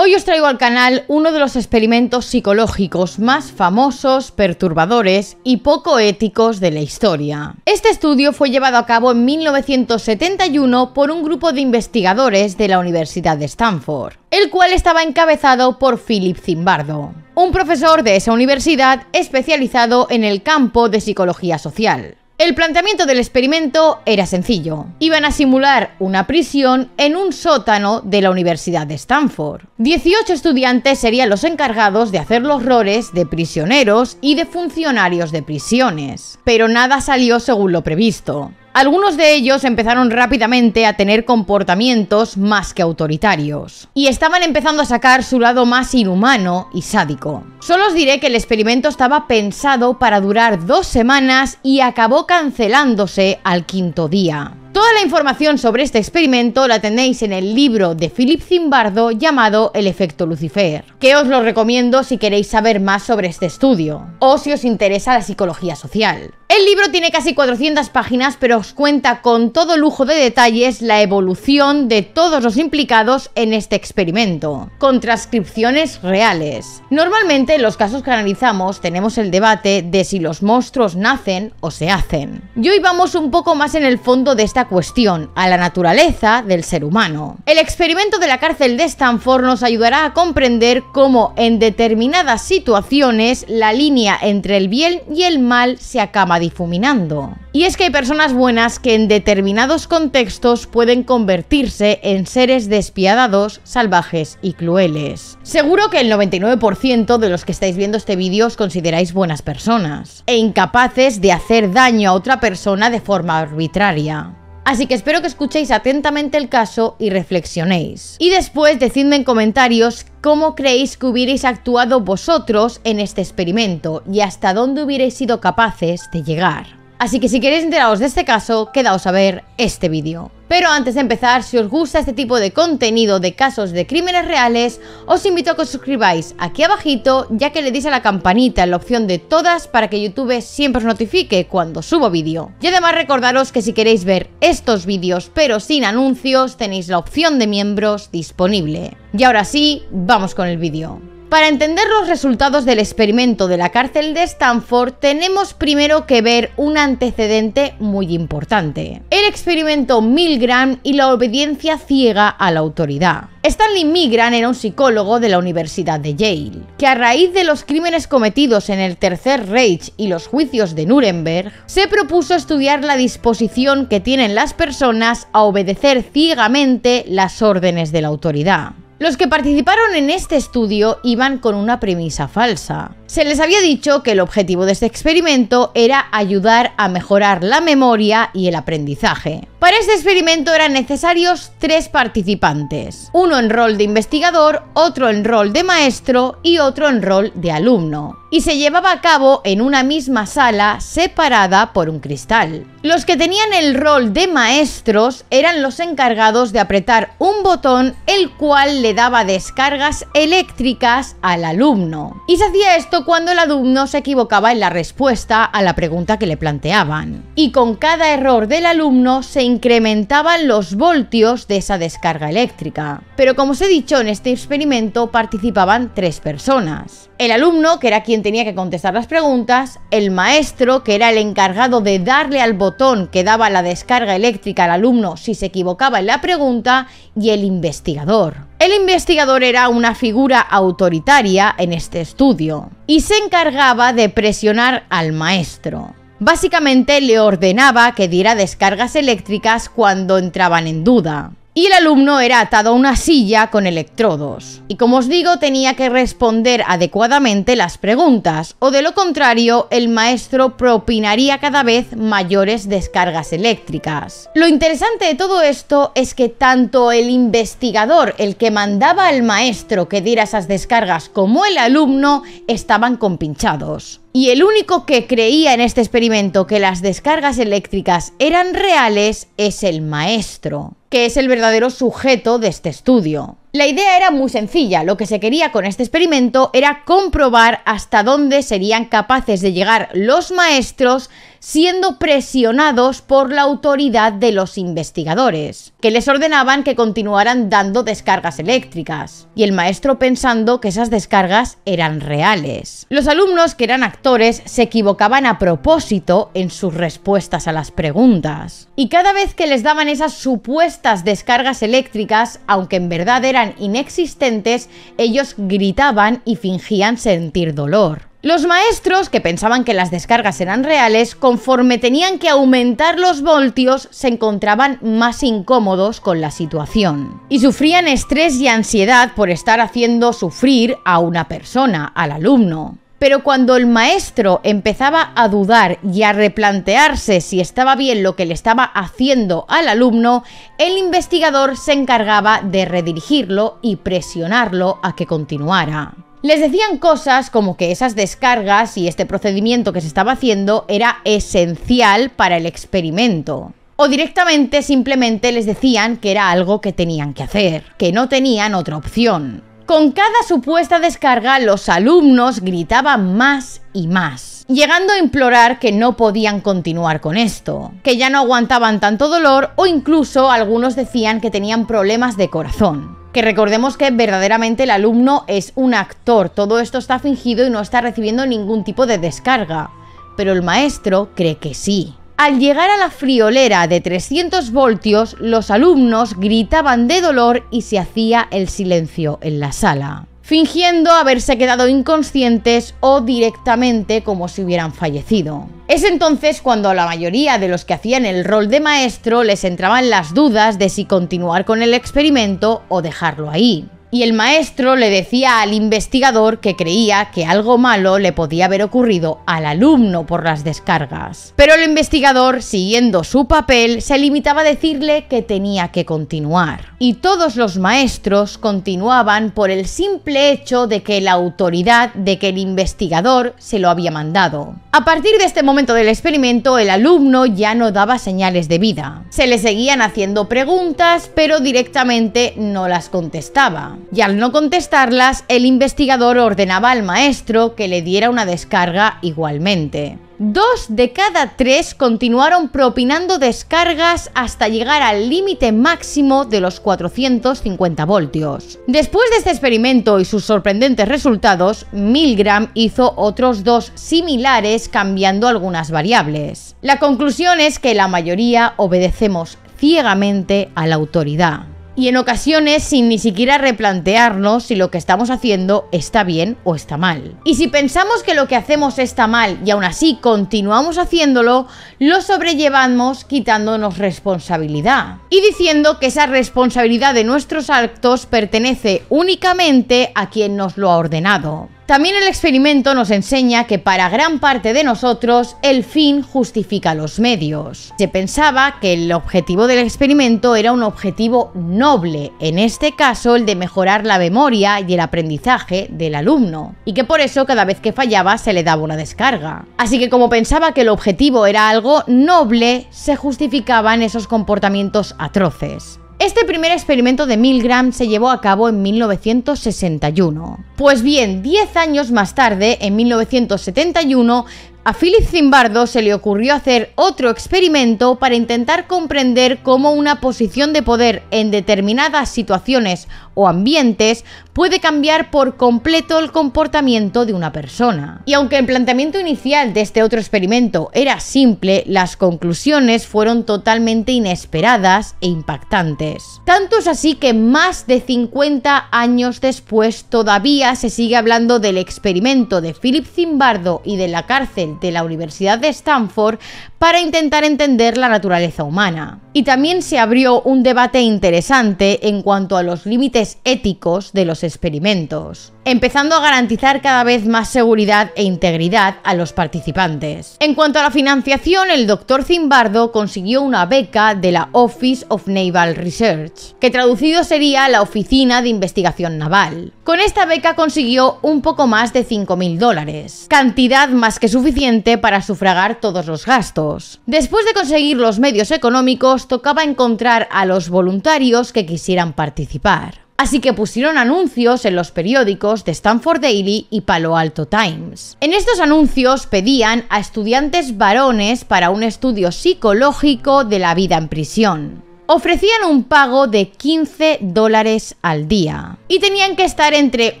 Hoy os traigo al canal uno de los experimentos psicológicos más famosos, perturbadores y poco éticos de la historia. Este estudio fue llevado a cabo en 1971 por un grupo de investigadores de la Universidad de Stanford, el cual estaba encabezado por Philip Zimbardo, un profesor de esa universidad especializado en el campo de psicología social. El planteamiento del experimento era sencillo. Iban a simular una prisión en un sótano de la Universidad de Stanford. 18 estudiantes serían los encargados de hacer los roles de prisioneros y de funcionarios de prisiones. Pero nada salió según lo previsto. Algunos de ellos empezaron rápidamente a tener comportamientos más que autoritarios, y estaban empezando a sacar su lado más inhumano y sádico. Solo os diré que el experimento estaba pensado para durar 2 semanas y acabó cancelándose al 5.º día. Toda la información sobre este experimento la tenéis en el libro de Philip Zimbardo llamado El efecto Lucifer, que os lo recomiendo si queréis saber más sobre este estudio, o si os interesa la psicología social. El libro tiene casi 400 páginas, pero os cuenta con todo lujo de detalles la evolución de todos los implicados en este experimento, con transcripciones reales. Normalmente en los casos que analizamos tenemos el debate de si los monstruos nacen o se hacen. Y hoy vamos un poco más en el fondo de esta cuestión, a la naturaleza del ser humano. El experimento de la cárcel de Stanford nos ayudará a comprender cómo en determinadas situaciones la línea entre el bien y el mal se acaba difuminando. Y es que hay personas buenas que en determinados contextos pueden convertirse en seres despiadados, salvajes y crueles. Seguro que el 99% de los que estáis viendo este vídeo os consideráis buenas personas e incapaces de hacer daño a otra persona de forma arbitraria. Así que espero que escuchéis atentamente el caso y reflexionéis. Y después decidme en comentarios cómo creéis que hubierais actuado vosotros en este experimento y hasta dónde hubierais sido capaces de llegar. Así que si queréis enteraros de este caso, quedaos a ver este vídeo. Pero antes de empezar, si os gusta este tipo de contenido de casos de crímenes reales, os invito a que os suscribáis aquí abajito, ya que le deis a la campanita en la opción de todas para que YouTube siempre os notifique cuando subo vídeo. Y además recordaros que si queréis ver estos vídeos pero sin anuncios, tenéis la opción de miembros disponible. Y ahora sí, vamos con el vídeo. Para entender los resultados del experimento de la cárcel de Stanford, tenemos primero que ver un antecedente muy importante: el experimento Milgram y la obediencia ciega a la autoridad. Stanley Milgram era un psicólogo de la Universidad de Yale, que a raíz de los crímenes cometidos en el Tercer Reich y los juicios de Nuremberg, se propuso estudiar la disposición que tienen las personas a obedecer ciegamente las órdenes de la autoridad. Los que participaron en este estudio iban con una premisa falsa. Se les había dicho que el objetivo de este experimento era ayudar a mejorar la memoria y el aprendizaje. Para este experimento eran necesarios 3 participantes, uno en rol de investigador, otro en rol de maestro y otro en rol de alumno. Y se llevaba a cabo en una misma sala separada por un cristal. Los que tenían el rol de maestros eran los encargados de apretar un botón el cual le daba descargas eléctricas al alumno. Y se hacía esto cuando el alumno se equivocaba en la respuesta a la pregunta que le planteaban. Y con cada error del alumno se incrementaban los voltios de esa descarga eléctrica. Pero como os he dicho, en este experimento participaban 3 personas. El alumno, que era quien tenía que contestar las preguntas, el maestro, que era el encargado de darle al botón que daba la descarga eléctrica al alumno si se equivocaba en la pregunta, y el investigador. El investigador era una figura autoritaria en este estudio y se encargaba de presionar al maestro. Básicamente le ordenaba que diera descargas eléctricas cuando entraban en duda. Y el alumno era atado a una silla con electrodos. Y como os digo, tenía que responder adecuadamente las preguntas, o de lo contrario, el maestro propinaría cada vez mayores descargas eléctricas. Lo interesante de todo esto es que tanto el investigador, el que mandaba al maestro que diera esas descargas, como el alumno estaban compinchados. Y el único que creía en este experimento que las descargas eléctricas eran reales es el maestro, que es el verdadero sujeto de este estudio. La idea era muy sencilla. Lo que se quería con este experimento era comprobar hasta dónde serían capaces de llegar los maestros siendo presionados por la autoridad de los investigadores, que les ordenaban que continuaran dando descargas eléctricas, y el maestro pensando que esas descargas eran reales. Los alumnos, que eran actores, se equivocaban a propósito en sus respuestas a las preguntas, y cada vez que les daban esas supuestas descargas eléctricas, aunque en verdad eran inexistentes, ellos gritaban y fingían sentir dolor. Los maestros, que pensaban que las descargas eran reales, conforme tenían que aumentar los voltios, se encontraban más incómodos con la situación y sufrían estrés y ansiedad por estar haciendo sufrir a una persona, al alumno. Pero cuando el maestro empezaba a dudar y a replantearse si estaba bien lo que le estaba haciendo al alumno, el investigador se encargaba de redirigirlo y presionarlo a que continuara. Les decían cosas como que esas descargas y este procedimiento que se estaba haciendo era esencial para el experimento. O directamente simplemente les decían que era algo que tenían que hacer, que no tenían otra opción. Con cada supuesta descarga, los alumnos gritaban más y más, llegando a implorar que no podían continuar con esto, que ya no aguantaban tanto dolor, o incluso algunos decían que tenían problemas de corazón. Que recordemos que verdaderamente el alumno es un actor, todo esto está fingido y no está recibiendo ningún tipo de descarga, pero el maestro cree que sí. Al llegar a la friolera de 300 voltios, los alumnos gritaban de dolor y se hacía el silencio en la sala, fingiendo haberse quedado inconscientes o directamente como si hubieran fallecido. Es entonces cuando a la mayoría de los que hacían el rol de maestro les entraban las dudas de si continuar con el experimento o dejarlo ahí. Y el maestro le decía al investigador que creía que algo malo le podía haber ocurrido al alumno por las descargas. Pero el investigador, siguiendo su papel, se limitaba a decirle que tenía que continuar. Y todos los maestros continuaban por el simple hecho de que la autoridad, de que el investigador se lo había mandado. A partir de este momento del experimento, el alumno ya no daba señales de vida. Se le seguían haciendo preguntas, pero directamente no las contestaba. Y al no contestarlas, el investigador ordenaba al maestro que le diera una descarga igualmente. 2 de cada 3 continuaron propinando descargas hasta llegar al límite máximo de los 450 voltios. Después de este experimento y sus sorprendentes resultados, Milgram hizo otros 2 similares cambiando algunas variables. La conclusión es que la mayoría obedecemos ciegamente a la autoridad. Y en ocasiones sin ni siquiera replantearnos si lo que estamos haciendo está bien o está mal. Y si pensamos que lo que hacemos está mal y aún así continuamos haciéndolo, lo sobrellevamos quitándonos responsabilidad y diciendo que esa responsabilidad de nuestros actos pertenece únicamente a quien nos lo ha ordenado. También el experimento nos enseña que para gran parte de nosotros el fin justifica los medios. Se pensaba que el objetivo del experimento era un objetivo noble, en este caso el de mejorar la memoria y el aprendizaje del alumno, y que por eso cada vez que fallaba se le daba una descarga. Así que como pensaba que el objetivo era algo noble, se justificaban esos comportamientos atroces. Este primer experimento de Milgram se llevó a cabo en 1961. Pues bien, 10 años más tarde, en 1971, a Philip Zimbardo se le ocurrió hacer otro experimento para intentar comprender cómo una posición de poder en determinadas situaciones o ambientes puede cambiar por completo el comportamiento de una persona. Y aunque el planteamiento inicial de este otro experimento era simple, las conclusiones fueron totalmente inesperadas e impactantes. Tanto es así que más de 50 años después todavía se sigue hablando del experimento de Philip Zimbardo y de la cárcel de la Universidad de Stanford para intentar entender la naturaleza humana. Y también se abrió un debate interesante en cuanto a los límites éticos de los experimentos, empezando a garantizar cada vez más seguridad e integridad a los participantes. En cuanto a la financiación, el Dr. Zimbardo consiguió una beca de la Office of Naval Research, que traducido sería la Oficina de Investigación Naval. Con esta beca consiguió un poco más de $5.000, cantidad más que suficiente para sufragar todos los gastos. Después de conseguir los medios económicos, tocaba encontrar a los voluntarios que quisieran participar. Así que pusieron anuncios en los periódicos de Stanford Daily y Palo Alto Times. En estos anuncios pedían a estudiantes varones para un estudio psicológico de la vida en prisión. Ofrecían un pago de $15 al día y tenían que estar entre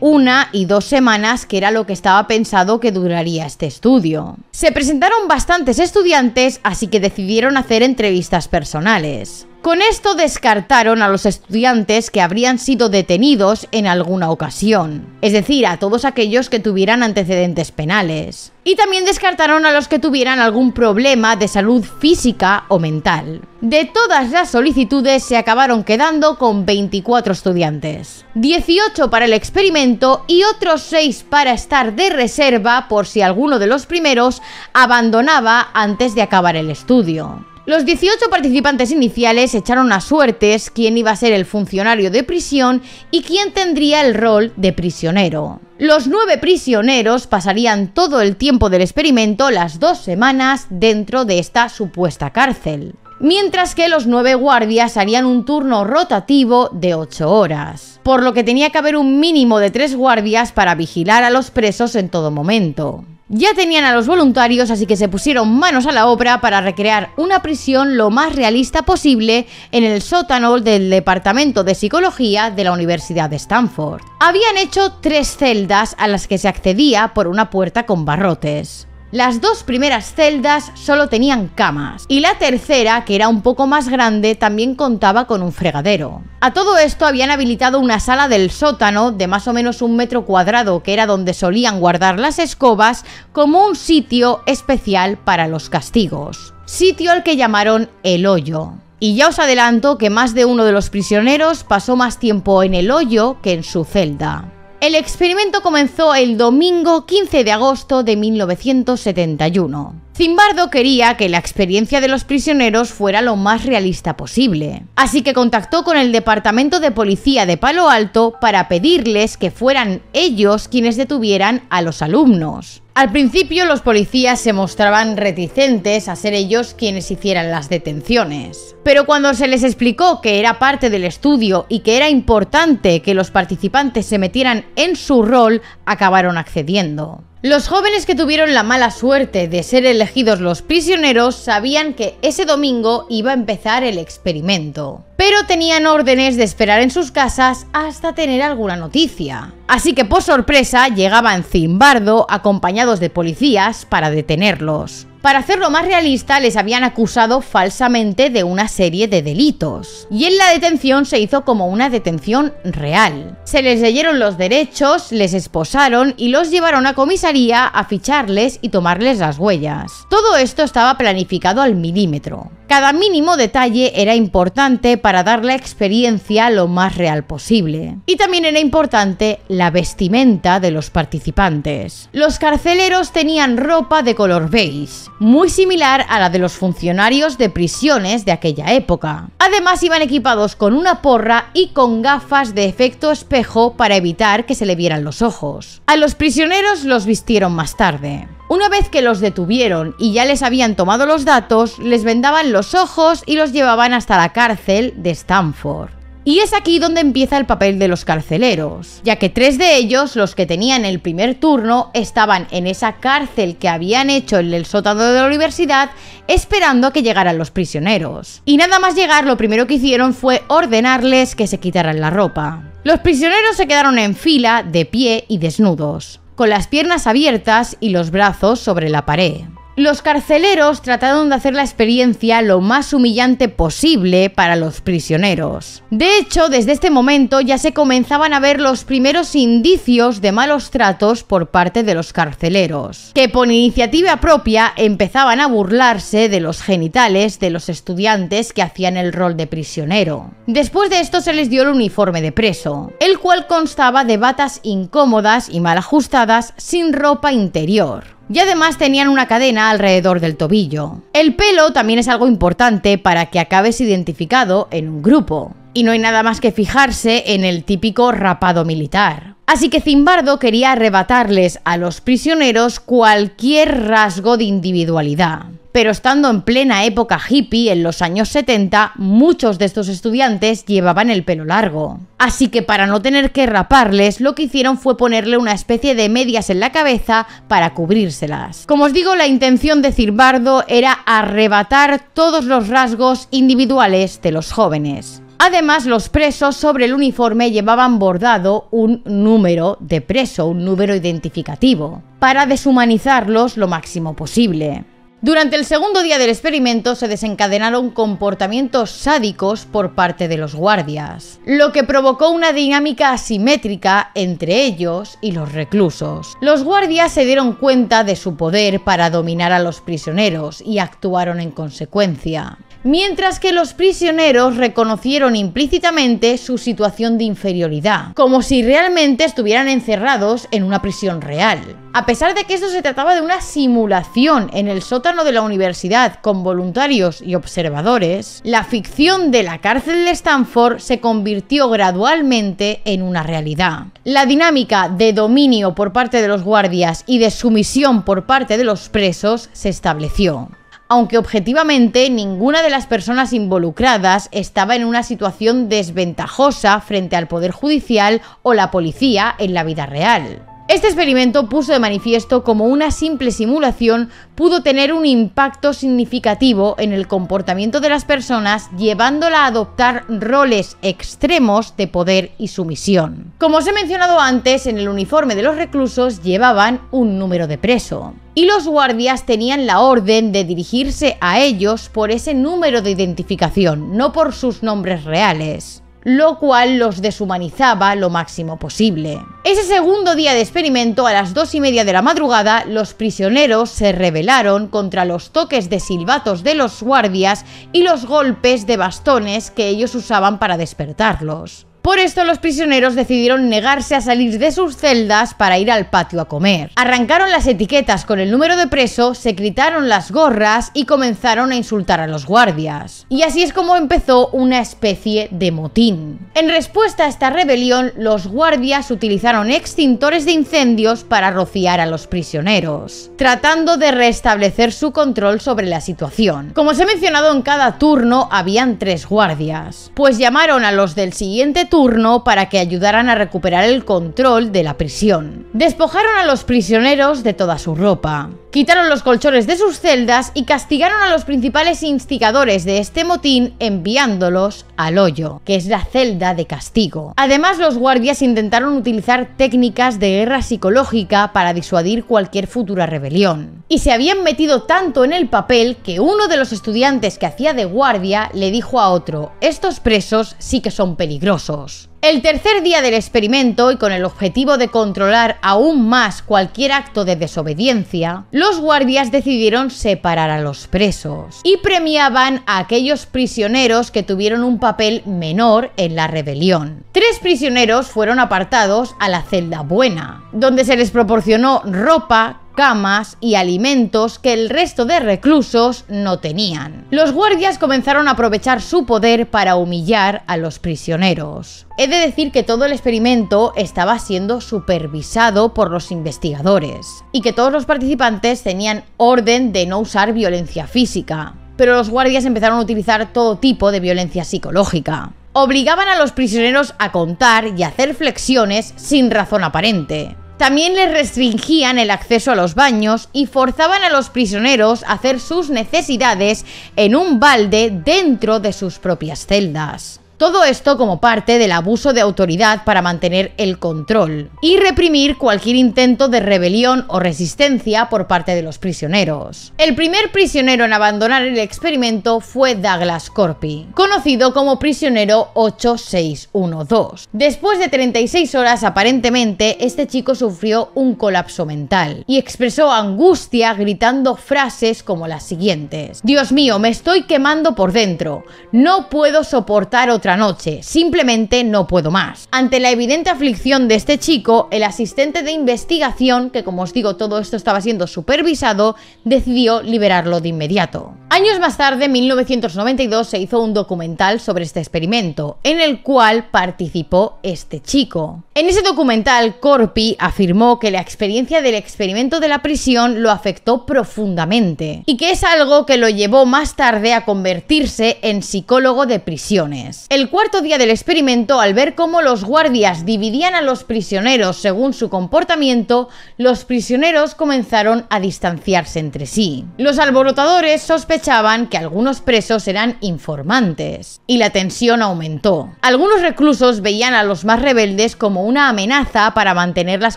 1 y 2 semanas, que era lo que estaba pensado que duraría este estudio. Se presentaron bastantes estudiantes, así que decidieron hacer entrevistas personales. Con esto descartaron a los estudiantes que habrían sido detenidos en alguna ocasión, es decir, a todos aquellos que tuvieran antecedentes penales. Y también descartaron a los que tuvieran algún problema de salud física o mental. De todas las solicitudes se acabaron quedando con 24 estudiantes, 18 para el experimento y otros 6 para estar de reserva por si alguno de los primeros abandonaba antes de acabar el estudio. Los 18 participantes iniciales echaron a suertes quién iba a ser el funcionario de prisión y quién tendría el rol de prisionero. Los 9 prisioneros pasarían todo el tiempo del experimento, las 2 semanas, dentro de esta supuesta cárcel, mientras que los 9 guardias harían un turno rotativo de 8 horas, por lo que tenía que haber un mínimo de 3 guardias para vigilar a los presos en todo momento. Ya tenían a los voluntarios, así que se pusieron manos a la obra para recrear una prisión lo más realista posible en el sótano del Departamento de Psicología de la Universidad de Stanford. Habían hecho 3 celdas a las que se accedía por una puerta con barrotes. Las 2 primeras celdas solo tenían camas y la tercera, que era un poco más grande, también contaba con un fregadero. A todo esto habían habilitado una sala del sótano de más o menos 1 metro cuadrado, que era donde solían guardar las escobas, como un sitio especial para los castigos. Sitio al que llamaron el hoyo. Y ya os adelanto que más de uno de los prisioneros pasó más tiempo en el hoyo que en su celda. El experimento comenzó el domingo 15 de agosto de 1971. Zimbardo quería que la experiencia de los prisioneros fuera lo más realista posible, así que contactó con el Departamento de Policía de Palo Alto para pedirles que fueran ellos quienes detuvieran a los alumnos. Al principio los policías se mostraban reticentes a ser ellos quienes hicieran las detenciones, pero cuando se les explicó que era parte del estudio y que era importante que los participantes se metieran en su rol, acabaron accediendo. Los jóvenes que tuvieron la mala suerte de ser elegidos los prisioneros sabían que ese domingo iba a empezar el experimento, pero tenían órdenes de esperar en sus casas hasta tener alguna noticia. Así que por sorpresa llegaban Zimbardo acompañados de policías para detenerlos. Para hacerlo más realista, les habían acusado falsamente de una serie de delitos. Y en la detención se hizo como una detención real. Se les leyeron los derechos, les esposaron y los llevaron a comisaría a ficharles y tomarles las huellas. Todo esto estaba planificado al milímetro. Cada mínimo detalle era importante para dar la experiencia lo más real posible. Y también era importante la vestimenta de los participantes. Los carceleros tenían ropa de color beige, muy similar a la de los funcionarios de prisiones de aquella época. Además iban equipados con una porra y con gafas de efecto espejo para evitar que se le vieran los ojos. A los prisioneros los vistieron más tarde. Una vez que los detuvieron y ya les habían tomado los datos, les vendaban los ojos y los llevaban hasta la cárcel de Stanford. Y es aquí donde empieza el papel de los carceleros, ya que 3 de ellos, los que tenían el primer turno, estaban en esa cárcel que habían hecho en el sótano de la universidad esperando a que llegaran los prisioneros. Y nada más llegar, lo primero que hicieron fue ordenarles que se quitaran la ropa. Los prisioneros se quedaron en fila, de pie y desnudos, con las piernas abiertas y los brazos sobre la pared. Los carceleros trataron de hacer la experiencia lo más humillante posible para los prisioneros. De hecho, desde este momento ya se comenzaban a ver los primeros indicios de malos tratos por parte de los carceleros, que por iniciativa propia empezaban a burlarse de los genitales de los estudiantes que hacían el rol de prisionero. Después de esto se les dio el uniforme de preso, el cual constaba de batas incómodas y mal ajustadas sin ropa interior. Y además tenían una cadena alrededor del tobillo. El pelo también es algo importante para que acabes identificado en un grupo. Y no hay nada más que fijarse en el típico rapado militar. Así que Zimbardo quería arrebatarles a los prisioneros cualquier rasgo de individualidad. pero estando en plena época hippie en los años 70, muchos de estos estudiantes llevaban el pelo largo. Así que para no tener que raparles, lo que hicieron fue ponerle una especie de medias en la cabeza para cubrírselas. Como os digo, la intención de Zimbardo era arrebatar todos los rasgos individuales de los jóvenes. Además, los presos sobre el uniforme llevaban bordado un número de preso, un número identificativo, para deshumanizarlos lo máximo posible. Durante el segundo día del experimento se desencadenaron comportamientos sádicos por parte de los guardias, lo que provocó una dinámica asimétrica entre ellos y los reclusos. Los guardias se dieron cuenta de su poder para dominar a los prisioneros y actuaron en consecuencia, mientras que los prisioneros reconocieron implícitamente su situación de inferioridad, como si realmente estuvieran encerrados en una prisión real. A pesar de que esto se trataba de una simulación en el sótano de la universidad con voluntarios y observadores, la ficción de la cárcel de Stanford se convirtió gradualmente en una realidad. La dinámica de dominio por parte de los guardias y de sumisión por parte de los presos se estableció, aunque objetivamente ninguna de las personas involucradas estaba en una situación desventajosa frente al Poder Judicial o la policía en la vida real. Este experimento puso de manifiesto cómo una simple simulación pudo tener un impacto significativo en el comportamiento de las personas, llevándola a adoptar roles extremos de poder y sumisión. Como os he mencionado antes, en el uniforme de los reclusos llevaban un número de preso, y los guardias tenían la orden de dirigirse a ellos por ese número de identificación, no por sus nombres reales, lo cual los deshumanizaba lo máximo posible. Ese segundo día de experimento, a las 2:30 de la madrugada, los prisioneros se rebelaron contra los toques de silbatos de los guardias y los golpes de bastones que ellos usaban para despertarlos. Por esto los prisioneros decidieron negarse a salir de sus celdas para ir al patio a comer. Arrancaron las etiquetas con el número de preso, se quitaron las gorras y comenzaron a insultar a los guardias. Y así es como empezó una especie de motín. En respuesta a esta rebelión, los guardias utilizaron extintores de incendios para rociar a los prisioneros, tratando de restablecer su control sobre la situación. Como os he mencionado, en cada turno habían 3 guardias, pues llamaron a los del siguiente turno para que ayudaran a recuperar el control de la prisión. Despojaron a los prisioneros de toda su ropa, quitaron los colchones de sus celdas y castigaron a los principales instigadores de este motín enviándolos al hoyo, que es la celda de castigo. Además, los guardias intentaron utilizar técnicas de guerra psicológica para disuadir cualquier futura rebelión. Y se habían metido tanto en el papel que uno de los estudiantes que hacía de guardia le dijo a otro: estos presos sí que son peligrosos. El tercer día del experimento, y con el objetivo de controlar aún más cualquier acto de desobediencia, los guardias decidieron separar a los presos y premiaban a aquellos prisioneros que tuvieron un papel menor en la rebelión. 3 prisioneros fueron apartados a la celda buena, donde se les proporcionó ropa, camas y alimentos que el resto de reclusos no tenían. Los guardias comenzaron a aprovechar su poder para humillar a los prisioneros. He de decir que todo el experimento estaba siendo supervisado por los investigadores y que todos los participantes tenían orden de no usar violencia física, pero los guardias empezaron a utilizar todo tipo de violencia psicológica. Obligaban a los prisioneros a contar y hacer flexiones sin razón aparente. También les restringían el acceso a los baños y forzaban a los prisioneros a hacer sus necesidades en un balde dentro de sus propias celdas. Todo esto como parte del abuso de autoridad para mantener el control y reprimir cualquier intento de rebelión o resistencia por parte de los prisioneros. El primer prisionero en abandonar el experimento fue Douglas Corpy, conocido como prisionero 8612. Después de 36 horas, aparentemente, este chico sufrió un colapso mental y expresó angustia gritando frases como las siguientes: Dios mío, me estoy quemando por dentro, no puedo soportar otra otra noche, simplemente no puedo más. Ante la evidente aflicción de este chico, el asistente de investigación, que como os digo todo esto estaba siendo supervisado, decidió liberarlo de inmediato. Años más tarde, en 1992, se hizo un documental sobre este experimento, en el cual participó este chico. En ese documental, Corpi afirmó que la experiencia del experimento de la prisión lo afectó profundamente y que es algo que lo llevó más tarde a convertirse en psicólogo de prisiones. El cuarto día del experimento, al ver cómo los guardias dividían a los prisioneros según su comportamiento, los prisioneros comenzaron a distanciarse entre sí. Los alborotadores sospechaban que algunos presos eran informantes y la tensión aumentó. Algunos reclusos veían a los más rebeldes como una amenaza para mantener las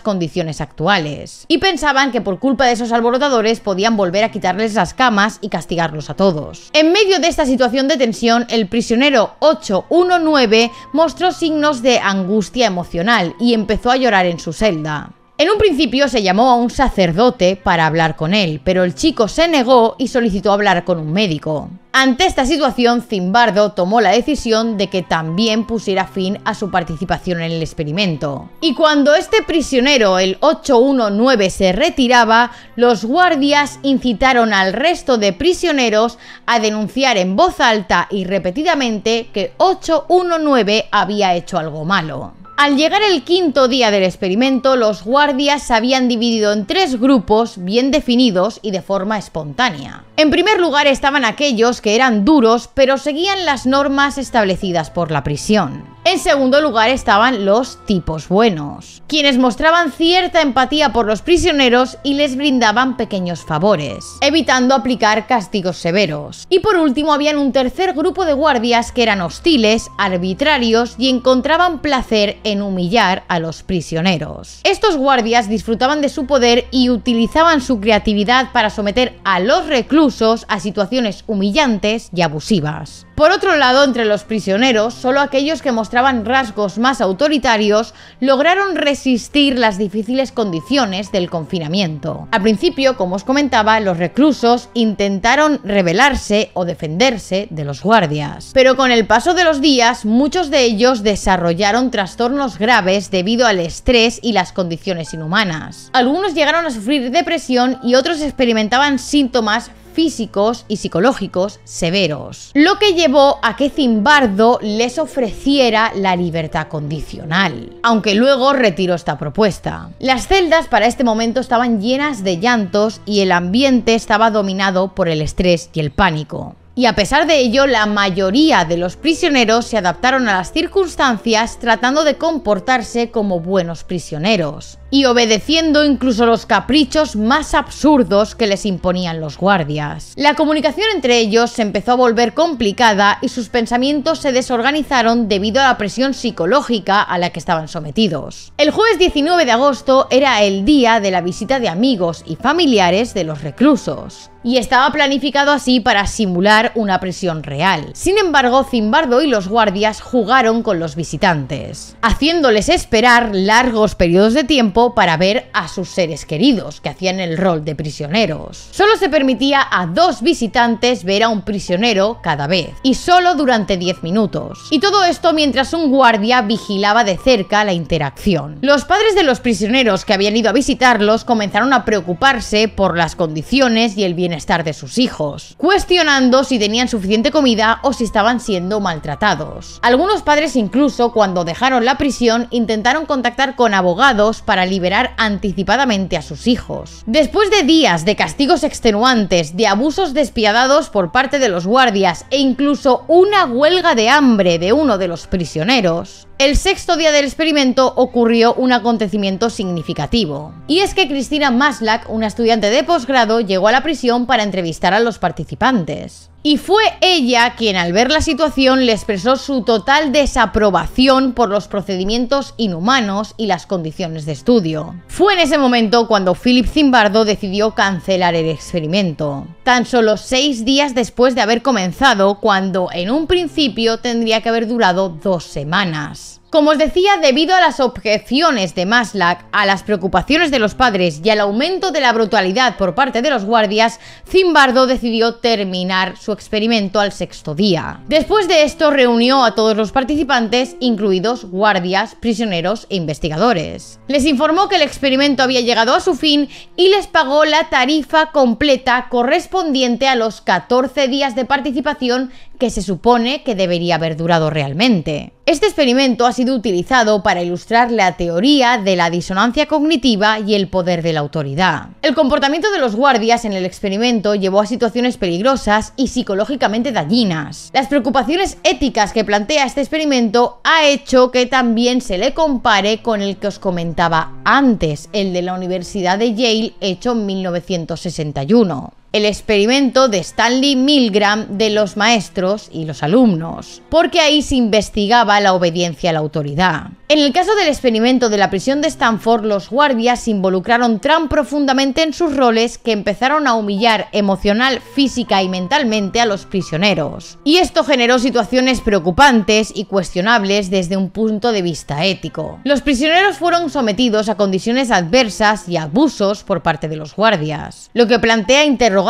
condiciones actuales y pensaban que por culpa de esos alborotadores podían volver a quitarles las camas y castigarlos a todos. En medio de esta situación de tensión, el prisionero 819 mostró signos de angustia emocional y empezó a llorar en su celda. En un principio se llamó a un sacerdote para hablar con él, pero el chico se negó y solicitó hablar con un médico. Ante esta situación, Zimbardo tomó la decisión de que también pusiera fin a su participación en el experimento. Y cuando este prisionero, el 819, se retiraba, los guardias incitaron al resto de prisioneros a denunciar en voz alta y repetidamente que 819 había hecho algo malo. Al llegar el quinto día del experimento, los guardias se habían dividido en 3 grupos bien definidos y de forma espontánea. En primer lugar estaban aquellos que eran duros pero seguían las normas establecidas por la prisión. En segundo lugar estaban los tipos buenos, quienes mostraban cierta empatía por los prisioneros y les brindaban pequeños favores, evitando aplicar castigos severos. Y por último habían un tercer grupo de guardias que eran hostiles, arbitrarios y encontraban placer en humillar a los prisioneros. Estos guardias disfrutaban de su poder y utilizaban su creatividad para someter a los reclusos a situaciones humillantes y abusivas. Por otro lado, entre los prisioneros, solo aquellos que mostraban rasgos más autoritarios lograron resistir las difíciles condiciones del confinamiento. Al principio, como os comentaba, los reclusos intentaron rebelarse o defenderse de los guardias. Pero con el paso de los días, muchos de ellos desarrollaron trastornos graves debido al estrés y las condiciones inhumanas. Algunos llegaron a sufrir depresión y otros experimentaban síntomas físicos y psicológicos severos, lo que llevó a que Zimbardo les ofreciera la libertad condicional, aunque luego retiró esta propuesta. Las celdas para este momento estaban llenas de llantos y el ambiente estaba dominado por el estrés y el pánico. Y a pesar de ello, la mayoría de los prisioneros se adaptaron a las circunstancias tratando de comportarse como buenos prisioneros y obedeciendo incluso los caprichos más absurdos que les imponían los guardias. La comunicación entre ellos se empezó a volver complicada y sus pensamientos se desorganizaron debido a la presión psicológica a la que estaban sometidos. El jueves 19 de agosto era el día de la visita de amigos y familiares de los reclusos, y estaba planificado así para simular una prisión real. Sin embargo, Zimbardo y los guardias jugaron con los visitantes, haciéndoles esperar largos periodos de tiempo para ver a sus seres queridos, que hacían el rol de prisioneros. Solo se permitía a 2 visitantes ver a un prisionero cada vez, y solo durante 10 minutos. Y todo esto mientras un guardia vigilaba de cerca la interacción. Los padres de los prisioneros que habían ido a visitarlos comenzaron a preocuparse por las condiciones y el bienestar de sus hijos, cuestionando si tenían suficiente comida o si estaban siendo maltratados. Algunos padres incluso, cuando dejaron la prisión, intentaron contactar con abogados para liberar anticipadamente a sus hijos. Después de días de castigos extenuantes, de abusos despiadados por parte de los guardias e incluso una huelga de hambre de uno de los prisioneros, el sexto día del experimento ocurrió un acontecimiento significativo. Y es que Christina Maslach, una estudiante de posgrado, llegó a la prisión para entrevistar a los participantes. Y fue ella quien, al ver la situación, le expresó su total desaprobación por los procedimientos inhumanos y las condiciones de estudio. Fue en ese momento cuando Philip Zimbardo decidió cancelar el experimento, tan solo 6 días después de haber comenzado, cuando en un principio tendría que haber durado 2 semanas. Como os decía, debido a las objeciones de Maslach, a las preocupaciones de los padres y al aumento de la brutalidad por parte de los guardias, Zimbardo decidió terminar su experimento al 6º día. Después de esto reunió a todos los participantes, incluidos guardias, prisioneros e investigadores. Les informó que el experimento había llegado a su fin y les pagó la tarifa completa correspondiente a los 14 días de participación que se supone que debería haber durado realmente. Este experimento ha sido utilizado para ilustrar la teoría de la disonancia cognitiva y el poder de la autoridad. El comportamiento de los guardias en el experimento llevó a situaciones peligrosas y psicológicamente dañinas. Las preocupaciones éticas que plantea este experimento ha hecho que también se le compare con el que os comentaba antes, el de la Universidad de Yale hecho en 1961. El experimento de Stanley Milgram de los maestros y los alumnos, porque ahí se investigaba la obediencia a la autoridad. En el caso del experimento de la prisión de Stanford, los guardias se involucraron tan profundamente en sus roles que empezaron a humillar emocional, física y mentalmente a los prisioneros. Y esto generó situaciones preocupantes y cuestionables desde un punto de vista ético. Los prisioneros fueron sometidos a condiciones adversas y abusos por parte de los guardias, lo que plantea interrogantes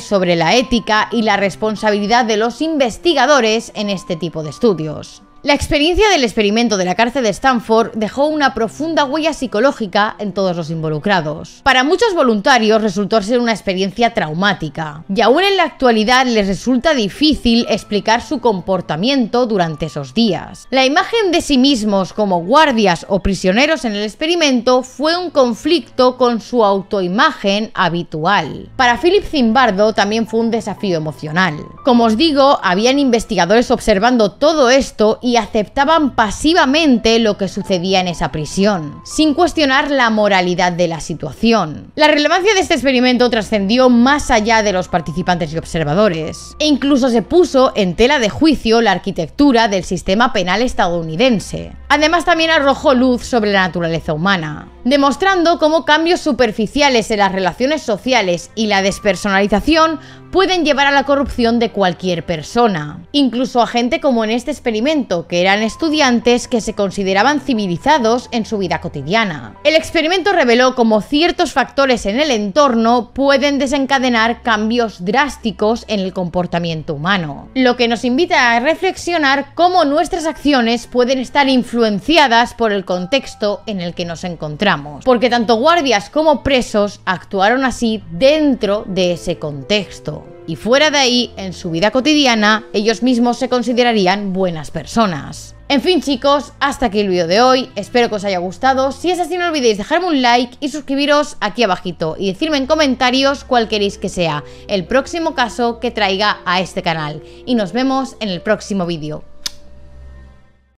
sobre la ética y la responsabilidad de los investigadores en este tipo de estudios. La experiencia del experimento de la cárcel de Stanford dejó una profunda huella psicológica en todos los involucrados. Para muchos voluntarios resultó ser una experiencia traumática, y aún en la actualidad les resulta difícil explicar su comportamiento durante esos días. La imagen de sí mismos como guardias o prisioneros en el experimento fue un conflicto con su autoimagen habitual. Para Philip Zimbardo también fue un desafío emocional. Como os digo, habían investigadores observando todo esto y aceptaban pasivamente lo que sucedía en esa prisión, sin cuestionar la moralidad de la situación. La relevancia de este experimento trascendió más allá de los participantes y observadores, e incluso se puso en tela de juicio la arquitectura del sistema penal estadounidense. Además, también arrojó luz sobre la naturaleza humana, demostrando cómo cambios superficiales en las relaciones sociales y la despersonalización pueden llevar a la corrupción de cualquier persona, incluso a gente como en este experimento, que eran estudiantes que se consideraban civilizados en su vida cotidiana. El experimento reveló cómo ciertos factores en el entorno pueden desencadenar cambios drásticos en el comportamiento humano, lo que nos invita a reflexionar cómo nuestras acciones pueden estar influenciadas por el contexto en el que nos encontramos, porque tanto guardias como presos actuaron así dentro de ese contexto. Y fuera de ahí, en su vida cotidiana, ellos mismos se considerarían buenas personas. En fin, chicos, hasta aquí el vídeo de hoy, espero que os haya gustado. Si es así, no olvidéis dejarme un like y suscribiros aquí abajito y decirme en comentarios cuál queréis que sea el próximo caso que traiga a este canal. Y nos vemos en el próximo vídeo.